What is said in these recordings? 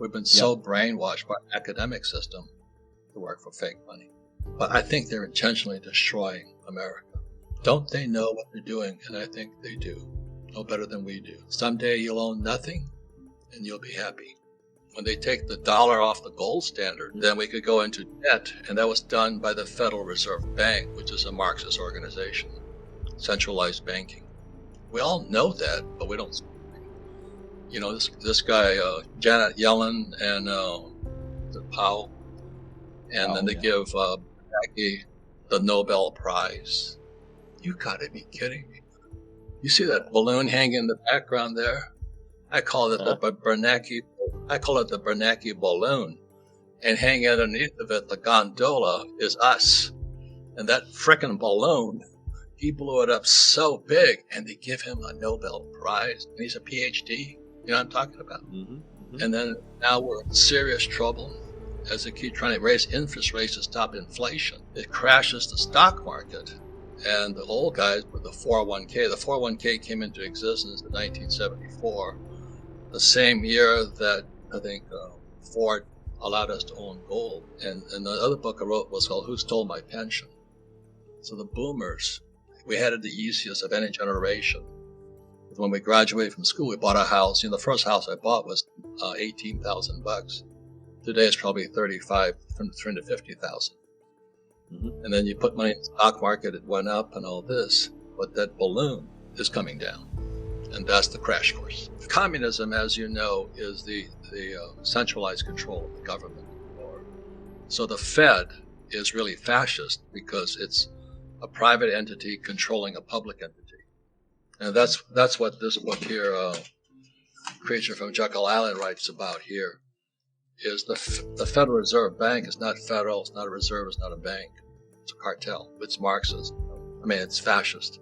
We've been so brainwashed by the academic system to work for fake money. But I think they're intentionally destroying America. Don't they know what they're doing? And I think they do. No better than we do. Someday you'll own nothing and you'll be happy. When they take the dollar off the gold standard, then we could go into debt. And that was done by the Federal Reserve Bank, which is a Marxist organization, centralized banking. We all know that, but we don't. You know, this guy, Janet Yellen and Powell, and then they give Bernanke the Nobel Prize. You gotta be kidding me. You see that balloon hanging in the background there? I call it the Bernanke balloon. And hanging underneath of it, the gondola, is us. And that frickin' balloon, he blew it up so big, and they give him a Nobel Prize. And he's a PhD. You know what I'm talking about? Mm-hmm, mm-hmm. And then now we're in serious trouble as they keep trying to raise interest rates to stop inflation. It crashes the stock market. And the old guys with the 401k came into existence in 1974, the same year that I think Ford allowed us to own gold. And the other book I wrote was called Who Stole My Pension? So the boomers, we had it the easiest of any generation. When we graduated from school, we bought a house. You know, the first house I bought was $18,000. Today it's probably $350,000. Mm-hmm. And then you put money in the stock market, it went up and all this. But that balloon is coming down. And that's the crash course. Communism, as you know, is the centralized control of the government. So the Fed is really fascist because it's a private entity controlling a public entity. And that's what this book here, Creature from Jekyll Island, writes about here, is the Federal Reserve Bank is not federal, it's not a reserve, it's not a bank. It's a cartel. It's Marxist. I mean, it's fascist.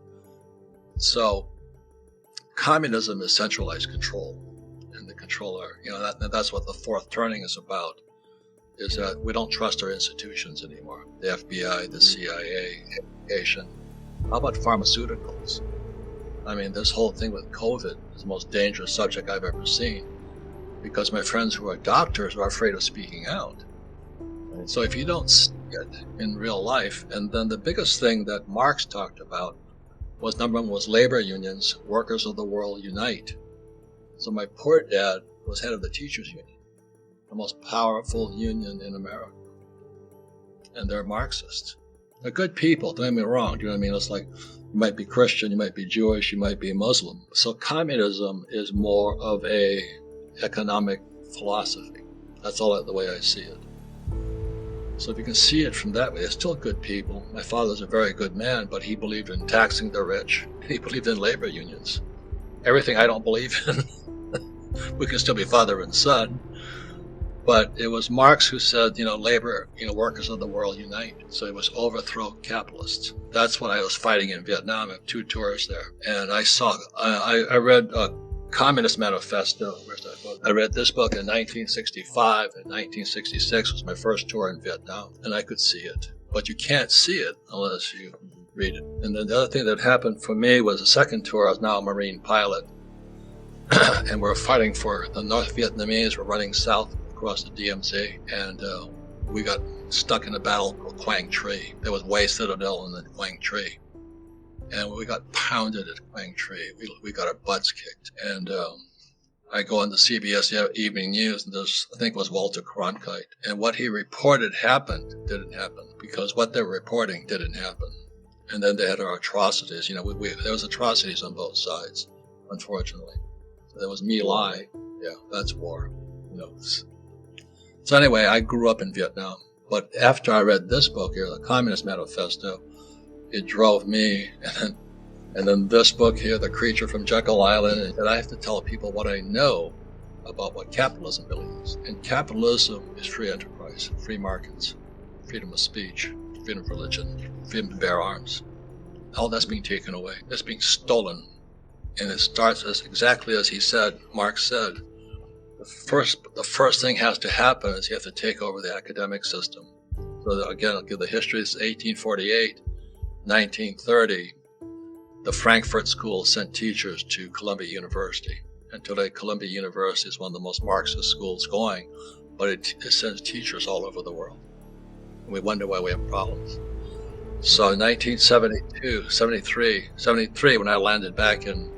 So communism is centralized control. And the controller, you know, that's what the fourth turning is about, is that we don't trust our institutions anymore. The FBI, the CIA, education. How about pharmaceuticals? I mean, this whole thing with COVID is the most dangerous subject I've ever seen because my friends who are doctors are afraid of speaking out. So if you don't see it in real life, and then the biggest thing that Marx talked about was, number one, was labor unions, workers of the world unite. So my poor dad was head of the teachers union, the most powerful union in America. And they're Marxists. They're good people, don't get me wrong. Do you know what I mean? It's like, you might be Christian, you might be Jewish, you might be Muslim. So communism is more of a economic philosophy. That's all the way I see it. So if you can see it from that way, they're still good people. My father's a very good man, but he believed in taxing the rich. He believed in labor unions. Everything I don't believe in. We can still be father and son. But it was Marx who said, you know, labor, you know, workers of the world unite. So it was overthrow capitalists. That's what I was fighting in Vietnam. I have 2 tours there. And I read Communist Manifesto. Where's that book? I read this book in 1965, and 1966 was my first tour in Vietnam. And I could see it. But you can't see it unless you read it. And then the other thing that happened for me was the second tour. I was now a Marine pilot. And we're fighting for the North Vietnamese. We're running south across the DMZ, and we got stuck in a battle called Quang Tri. There was Hue Citadel in the Quang Tri, and we got pounded at Quang Tri. We got our butts kicked, and I go on the CBS Evening News, and there's, I think it was Walter Cronkite, and what he reported didn't happen, because what they're reporting didn't happen. And then they had our atrocities. You know, there was atrocities on both sides, unfortunately. So there was My Lai. Yeah, that's war. You know. So anyway, I grew up in Vietnam. But after I read this book here, the Communist Manifesto, it drove me. And then this book here, The Creature from Jekyll Island, and I have to tell people what I know about what capitalism really is. And capitalism is free enterprise, free markets, freedom of speech, freedom of religion, freedom to bear arms. All that's being taken away. That's being stolen. And it starts exactly as he said, Marx said. The first thing has to happen is you have to take over the academic system. So again, I'll give the history. It's 1848, 1930. The Frankfurt School sent teachers to Columbia University, And today, Columbia University is one of the most Marxist schools going, but it sends teachers all over the world. And we wonder why we have problems. So in 1972, 73, when I landed back in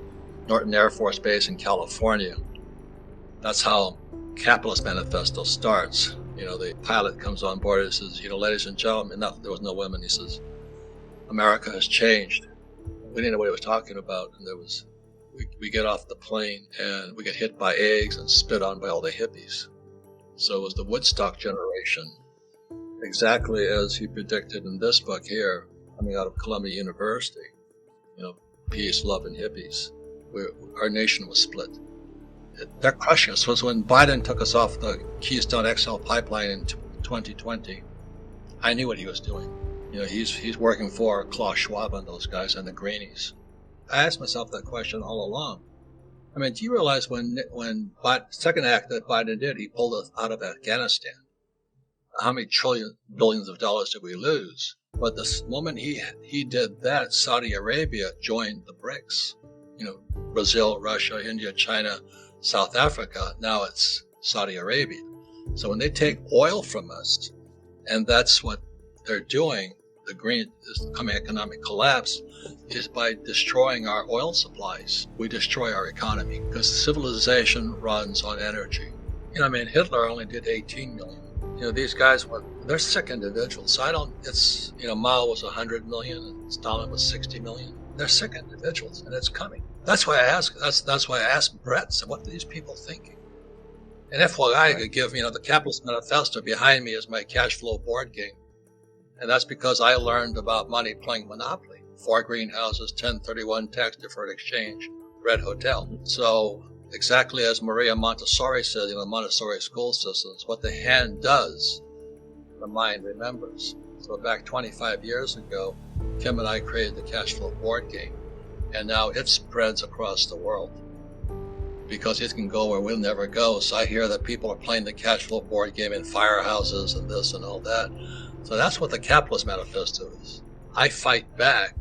Norton Air Force Base in California, that's how Capitalist Manifesto starts. The pilot comes on board and says, ladies and gentlemen, there was no women. He says, America has changed. We didn't know what he was talking about. And we get off the plane and we get hit by eggs and spit on by all the hippies. So it was the Woodstock generation, exactly as he predicted in this book here, coming out of Columbia University. Peace, love, and hippies. Our nation was split. They're crushing us. It was when Biden took us off the Keystone XL pipeline in 2020. I knew what he was doing. He's working for Klaus Schwab and those guys and the Greenies. I asked myself that question all along. Do you realize when second act that Biden did, he pulled us out of Afghanistan? How many billions of dollars did we lose? But the moment he did that, Saudi Arabia joined the BRICS. Brazil, Russia, India, China, South Africa. Now it's Saudi Arabia. So when they take oil from us, and that's what they're doing, the coming economic collapse is by destroying our oil supplies. We destroy our economy because civilization runs on energy. Hitler only did 18 million. These guys they're sick individuals. Mao was 100 million and Stalin was 60 million. They're sick individuals, and it's coming. That's why I asked Brett, so what are these people thinking? And FYI, I could give, the Capitalist Manifesto behind me is my cash flow board game. And that's because I learned about money playing Monopoly. 4 greenhouses, 1031 tax deferred exchange, Red Hotel. So exactly as Maria Montessori says in the Montessori school systems, what the hand does, the mind remembers. So back 25 years ago, Kim and I created the cash flow board game. And now it spreads across the world because it can go where we'll never go. So I hear that people are playing the cash flow board game in firehouses and this and all that. So that's what the Capitalist Manifesto is. I fight back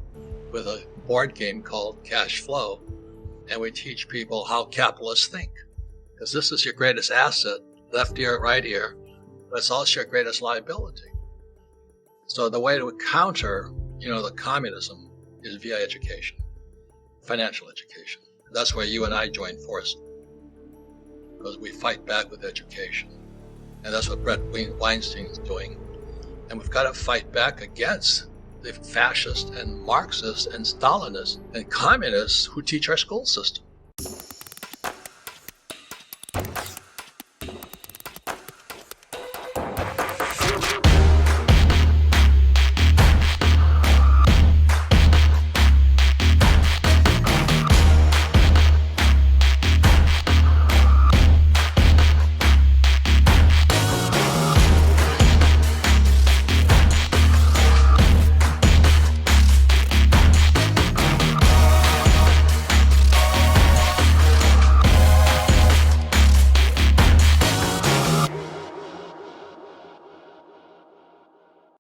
with a board game called Cash Flow, and we teach people how capitalists think. Because this is your greatest asset, left ear, right ear, but it's also your greatest liability. So the way to counter, the communism is via education. Financial education. That's where you and I join forces, because we fight back with education. And that's what Brett Weinstein is doing. And we've got to fight back against the fascists and Marxists and Stalinists and communists who teach our school system.